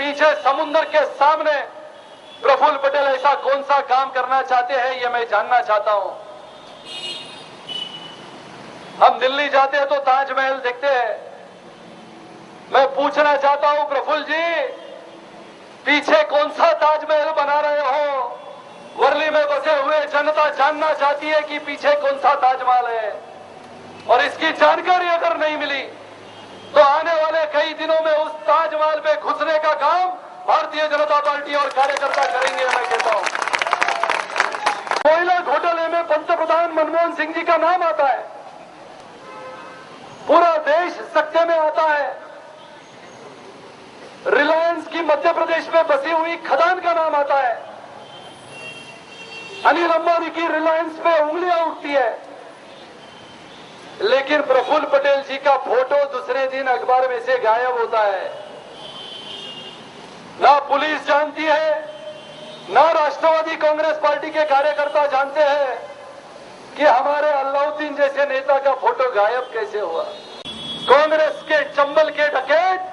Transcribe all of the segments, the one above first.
पीछे समुद्र के सामने प्रफुल्ल पटेल ऐसा कौन सा काम करना चाहते हैं, ये मैं जानना चाहता हूं। हम दिल्ली जाते हैं तो ताजमहल देखते हैं। मैं पूछना चाहता हूं प्रफुल्ल जी, पीछे कौन सा ताजमहल बना रहे हो? वर्ली में बसे हुए जनता जानना चाहती है कि पीछे कौन सा ताजमहल है, और इसकी जानकारी अगर नहीं मिली तो आने वाले कई दिनों में उस ताजमहल पे घुसने का काम भारतीय जनता पार्टी और कार्यकर्ता करेंगे। मैं कहता हूं, कोयला घोटाले में पंतप्रधान मनमोहन सिंह जी का नाम आता है, पूरा देश सकते में आता है। रिलायंस की मध्य प्रदेश में बसी हुई खदान का नाम आता है। अनिल अंबानी की रिलायंस पे उंगलियां उठती है, लेकिन प्रफुल्ल पटेल जी का फोटो दूसरे दिन अखबार में से गायब होता है। ना पुलिस जानती है, ना राष्ट्रवादी कांग्रेस पार्टी के कार्यकर्ता जानते हैं कि हमारे अलाउद्दीन जैसे नेता का फोटो गायब कैसे हुआ। कांग्रेस के चंबल के डकैत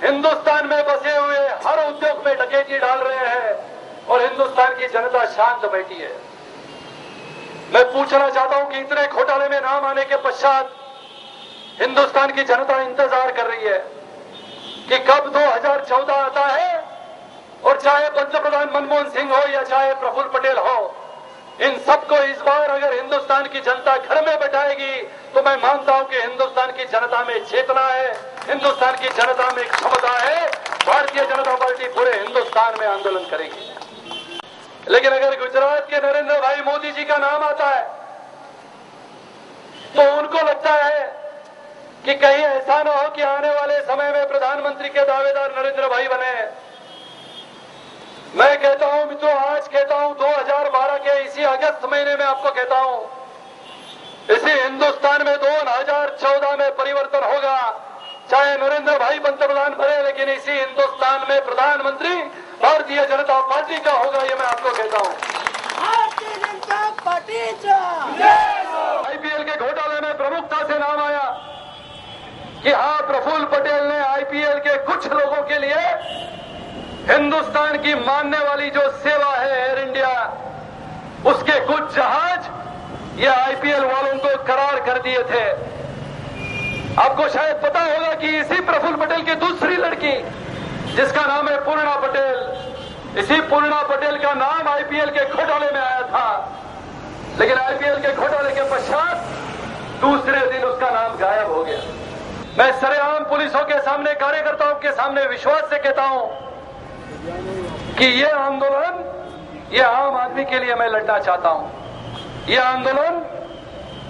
हिंदुस्तान में बसे हुए हर उद्योग में डकैती डाल रहे हैं और हिंदुस्तान की जनता शांत बैठी है। मैं पूछना चाहता हूं कि इतने घोटाले में नाम आने के पश्चात हिंदुस्तान की जनता इंतजार कर रही है कि कब 2014 आता है, और चाहे पंतप्रधान मनमोहन सिंह हो या चाहे प्रफुल्ल पटेल हो, इन सबको इस बार अगर हिंदुस्तान की जनता घर में बैठाएगी तो मैं मानता हूं कि हिंदुस्तान की जनता में चेतना है, हिंदुस्तान की जनता में क्षमता है। भारतीय जनता पार्टी पूरे हिंदुस्तान में आंदोलन करेगी। लेकिन अगर गुजरात के नरेंद्र भाई मोदी जी का नाम आता है तो उनको लगता है कि कहीं ऐसा न हो कि आने वाले समय में प्रधानमंत्री के दावेदार नरेंद्र भाई बने। मैं कहता हूं मित्रों, आज कहता हूं 2012 के इसी अगस्त महीने में आपको कहता हूं, इसी हिंदुस्तान में 2014 में परिवर्तन होगा। चाहे नरेंद्र भाई पंतप्रधान बने, लेकिन इसी हिंदुस्तान में प्रधानमंत्री भारतीय जनता पार्टी का होगा, ये मैं आपको कहता हूं। भारतीय जनता पार्टी आईपीएल के घोटाले में प्रमुखता से नाम आया कि हाँ, प्रफुल्ल पटेल ने आईपीएल के कुछ लोगों के लिए हिंदुस्तान की मानने वाली जो सेवा है एयर इंडिया, उसके कुछ जहाज ये आईपीएल वालों को करार कर दिए थे। आपको शायद पता होगा कि इसी प्रफुल्ल पटेल की दूसरी लड़की जिसका नाम है पूर्णा पटेल, इसी पूर्णा पटेल का नाम आईपीएल के घोटाले में आया था, लेकिन आईपीएल के घोटाले के पश्चात दूसरे दिन उसका नाम गायब हो गया। मैं सरेआम पुलिसों के सामने, कार्यकर्ताओं के सामने विश्वास से कहता हूं कि ये आंदोलन, ये आम आदमी के लिए मैं लड़ना चाहता हूं। ये आंदोलन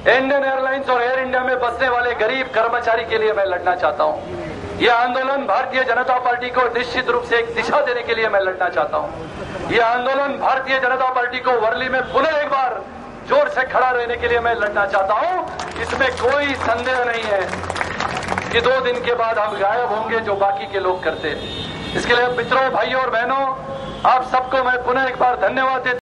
इंडियन एयरलाइंस और एयर इंडिया में बसने वाले गरीब कर्मचारी के लिए मैं लड़ना चाहता हूं। यह आंदोलन भारतीय जनता पार्टी को निश्चित रूप से एक दिशा देने के लिए मैं लड़ना चाहता हूं। यह आंदोलन भारतीय जनता पार्टी को वर्ली में पुनः एक बार जोर से खड़ा रहने के लिए मैं लड़ना चाहता हूं। इसमें कोई संदेह नहीं है कि 2 दिन के बाद हम गायब होंगे जो बाकी के लोग करते हैं। इसके लिए मित्रों, भाइयों और बहनों, आप सबको मैं पुनः एक बार धन्यवाद देता हूं।